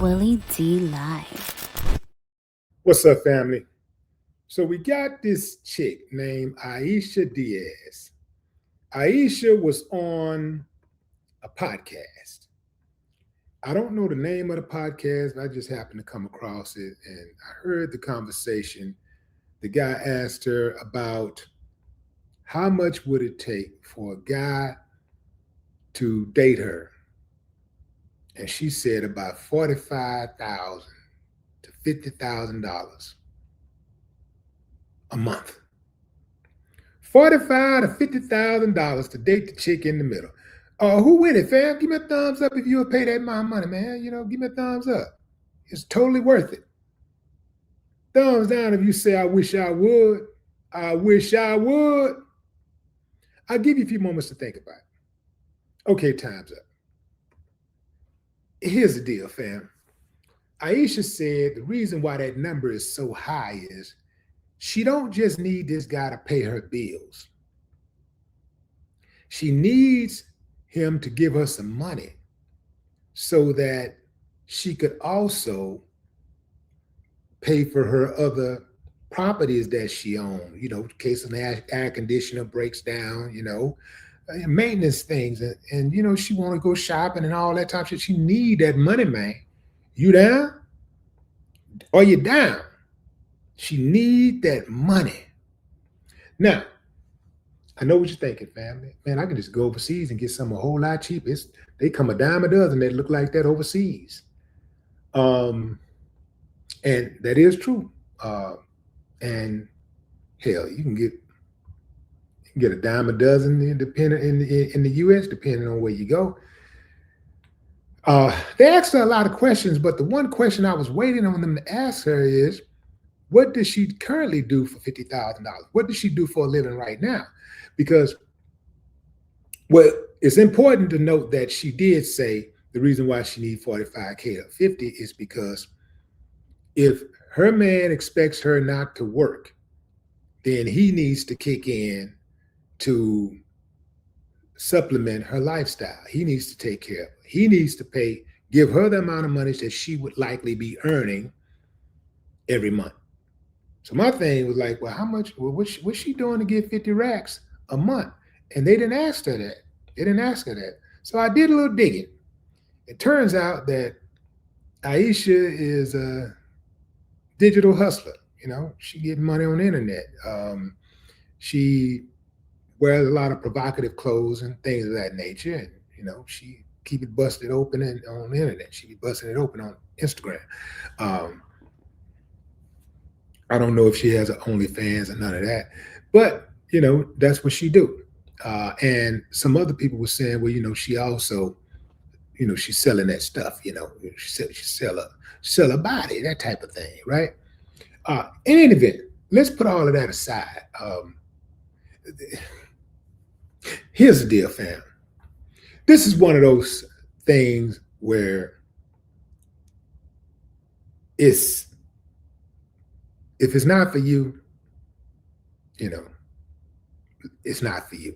Willie D live. What's up, family? So we got this chick named Ayisha Diaz. Ayisha was on a podcast. I don't know the name of the podcast. I just happened to come across it and I heard the conversation. The guy asked her about how much would it take for a guy to date her. And she said about $45,000 to $50,000 a month. $45,000 to $50,000 to date the chick in the middle. Who with it, fam? Give me a thumbs up if you'll pay that amount of money, man. Give me a thumbs up. It's totally worth it. Thumbs down if you say, I wish I would. I wish I would. I'll give you a few moments to think about it. Okay, time's up. Here's the deal, fam. Ayisha said the reason why that number is so high is she don't just need this guy to pay her bills. She needs him to give her some money so that she could also pay for her other properties that she owns, in case an air conditioner breaks down, maintenance things. And she want to go shopping and all that type of shit. She need that money, man. You down? Or you down? She need that money. Now, I know what you're thinking, family. Man, I can just go overseas and get something a whole lot cheaper. They come a dime a dozen that look like that overseas. And that is true. And hell, you can get a dime a dozen depending in the US, depending on where you go. They asked her a lot of questions, but the one question I was waiting on them to ask her is, what does she currently do for $50,000? What does she do for a living right now? Because, well, it's important to note that she did say the reason why she needs $45K or $50 is because if her man expects her not to work, then he needs to kick in to supplement her lifestyle. He needs to take care of her. He needs to give her the amount of money that she would likely be earning every month. So my thing was like, well, how much, what's she doing to get 50 racks a month? And they didn't ask her that. They didn't ask her that. So I did a little digging. It turns out that Ayisha is a digital hustler. She getting money on the internet. She wears a lot of provocative clothes and things of that nature. And, she keep it busted open on the internet. She be busting it open on Instagram. I don't know if she has an OnlyFans or none of that, but that's what she do. And some other people were saying, well, she also, she's selling that stuff. She sell her body, that type of thing, right? In any event, let's put all of that aside. Here's the deal, fam. This is one of those things where if it's not for you, it's not for you.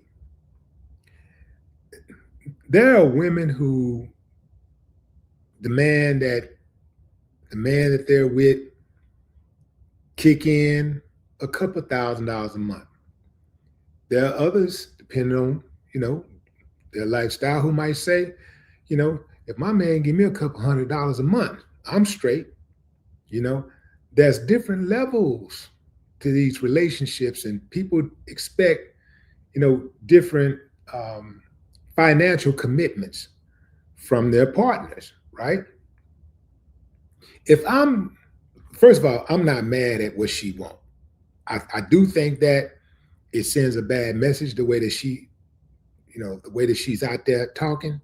There are women who the man that they're with kick in a couple $1,000s a month. There are others, depending on, their lifestyle, who might say, if my man give me a couple $100s a month, I'm straight. There's different levels to these relationships, and people expect, different financial commitments from their partners, right? First of all, I'm not mad at what she wants. I do think that it sends a bad message the way that she's out there talking.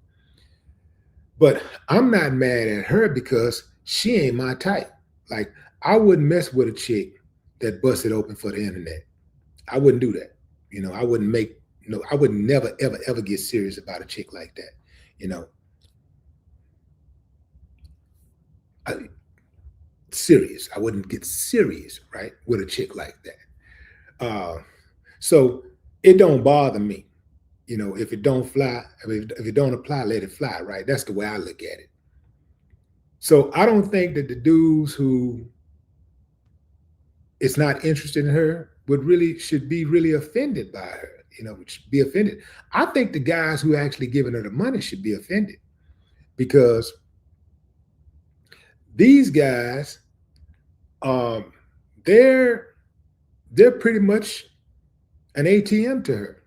But I'm not mad at her because she ain't my type. Like, I wouldn't mess with a chick that busted open for the internet. I wouldn't do that. I wouldn't I would never, ever, ever get serious about a chick like that. Serious. I wouldn't get serious, right, with a chick like that. So it don't bother me. If it don't fly, if it don't apply, let it fly, right? That's the way I look at it. So I don't think that the dudes who is not interested in her should be really offended by her, should be offended. I think the guys who actually giving her the money should be offended, because these guys, um, they're pretty much an ATM to her.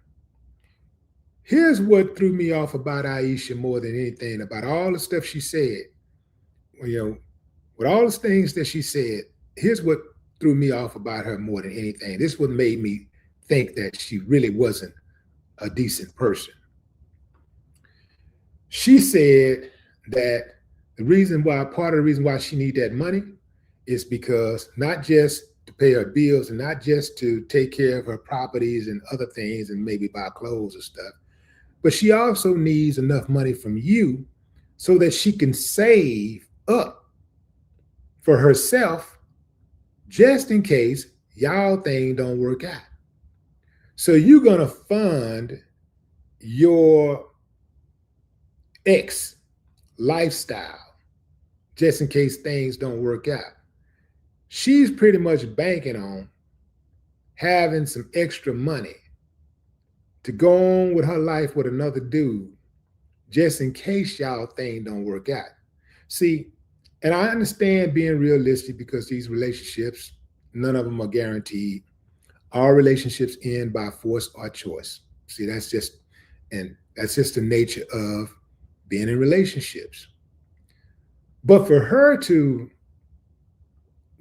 Here's what threw me off about Ayisha more than anything, about all the stuff she said. With all the things that she said, here's what threw me off about her more than anything. This what made me think that she really wasn't a decent person. She said that part of the reason why she need that money is because not just to pay her bills and not just to take care of her properties and other things and maybe buy clothes and stuff, but she also needs enough money from you so that she can save up for herself just in case y'all thing don't work out. So you're gonna fund your ex lifestyle just in case things don't work out. She's pretty much banking on having some extra money to go on with her life with another dude just in case y'all thing don't work out. See, and I understand being realistic, because these relationships, none of them are guaranteed. All relationships end by force or choice. See, that's just the nature of being in relationships. But for her to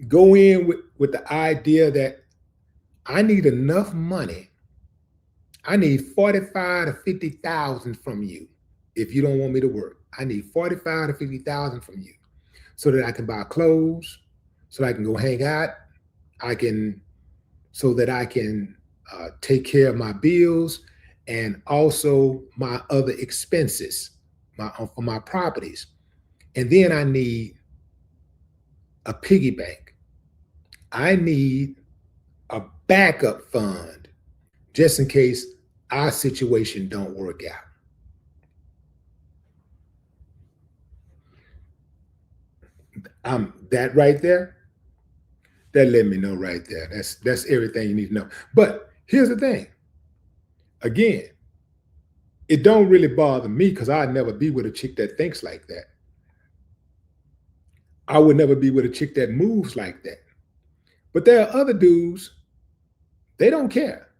go in with the idea that I need enough money, I need 45 to 50,000 from you if you don't want me to work. I need 45 to 50,000 from you so that I can buy clothes, so that I can go hang out, so that I can take care of my bills and also my other expenses for my properties. And then I need a piggy bank. I need a backup fund just in case our situation don't work out. That right there, that let me know right there. That's everything you need to know. But here's the thing. Again, it don't really bother me, because I'd never be with a chick that thinks like that. I would never be with a chick that moves like that. But there are other dudes, they don't care.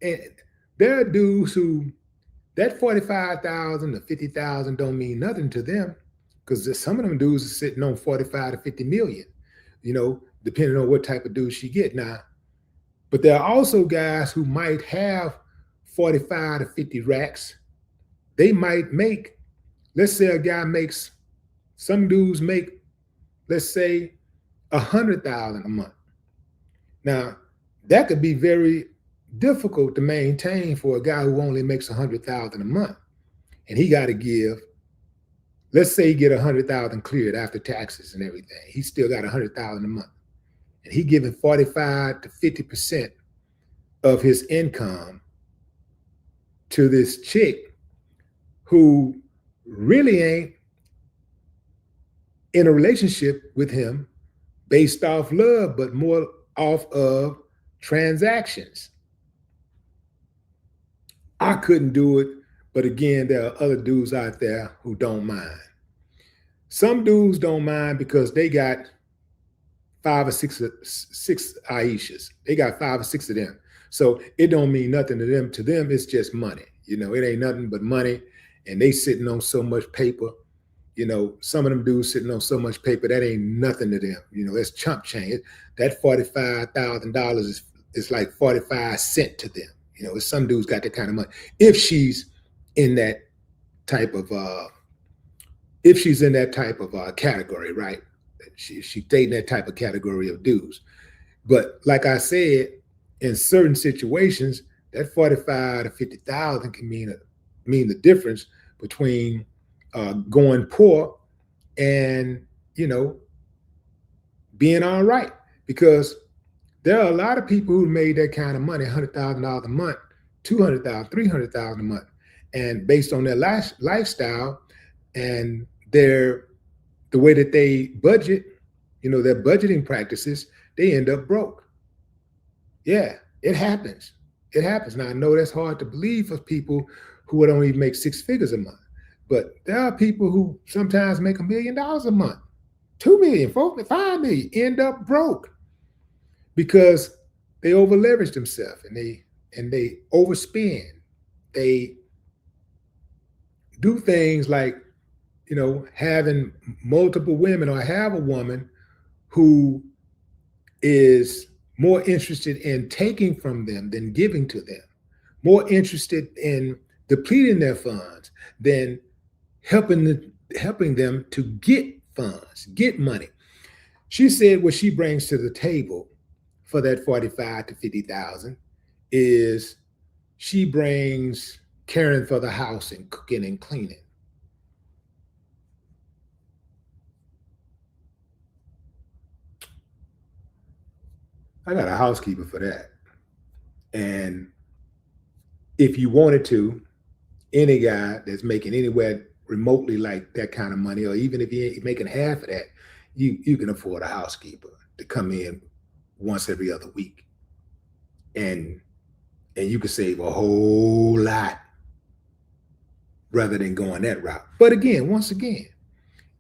There are dudes who, that 45,000 to 50,000 don't mean nothing to them, because some of them dudes are sitting on 45 to 50 million, depending on what type of dude she get now. But there are also guys who might have 45 to 50 racks. They might make, let's say some dudes make, let's say, 100,000 a month. Now, that could be very difficult to maintain for a guy who only makes 100,000 a month. And he got to give, let's say he get 100,000 cleared after taxes and everything. He still got 100,000 a month. And he giving 45 to 50% of his income to this chick who really ain't in a relationship with him based off love, but more off of transactions. I couldn't do it, but again, there are other dudes out there who don't mind. Some dudes don't mind because they got 5 or 6 Ayishas. They got 5 or 6 of them. So it don't mean nothing to them. To them, it's just money. It ain't nothing but money. And they sitting on so much paper. Some of them dudes sitting on so much paper, that ain't nothing to them. That's chump change. That $45,000 is like 45 cents to them. Some dudes got that kind of money. If she's in that type of category, right? She's dating that type of category of dudes. But like I said, in certain situations, that 45 to 50,000 can mean the difference between going poor and being all right. Because there are a lot of people who made that kind of money, $100,000 a month, $200,000, $300,000 a month, and based on their lifestyle and their the way that they budget, their budgeting practices, they end up broke. Yeah, it happens. It happens. Now, I know that's hard to believe for people who don't even make 6 figures a month, but there are people who sometimes make $1 million a month, 2 million, 4 million, 5 million, end up broke because they over leverage themselves and they overspend. They do things like, having multiple women, or have a woman who is more interested in taking from them than giving to them, more interested in depleting their funds than helping them to get funds, get money. She said what she brings to the table for that 45 to 50,000 is she brings caring for the house and cooking and cleaning. I got a housekeeper for that. And if you wanted to, any guy that's making anywhere remotely like that kind of money, or even if you're making half of that, you can afford a housekeeper to come in once every other week. And you can save a whole lot rather than going that route. But again, once again,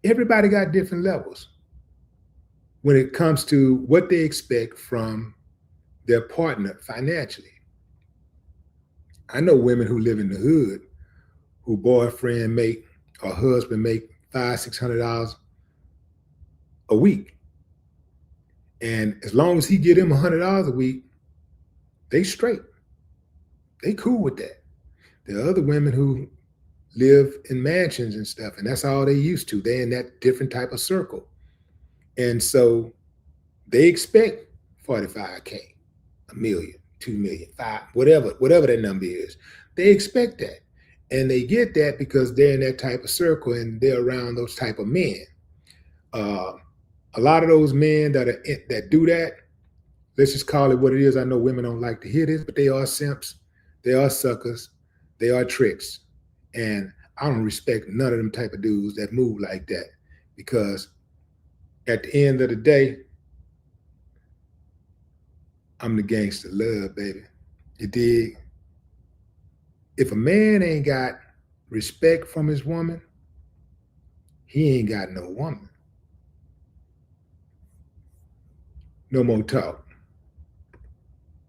everybody got different levels when it comes to what they expect from their partner financially. I know women who live in the hood who boyfriend make or husband make $500-600 a week. And as long as he get them $100 a week, they straight. They cool with that. There are other women who live in mansions and stuff, and that's all they used to. They're in that different type of circle. And so they expect 45K, $1 million, $2 million, $5, whatever that number is. They expect that. And they get that because they're in that type of circle and they're around those type of men. A lot of those men that do that, let's just call it what it is. I know women don't like to hear this, but they are simps. They are suckers. They are tricks. And I don't respect none of them type of dudes that move like that, because at the end of the day, I'm the gangster love, baby. You dig? If a man ain't got respect from his woman, he ain't got no woman. No more talk.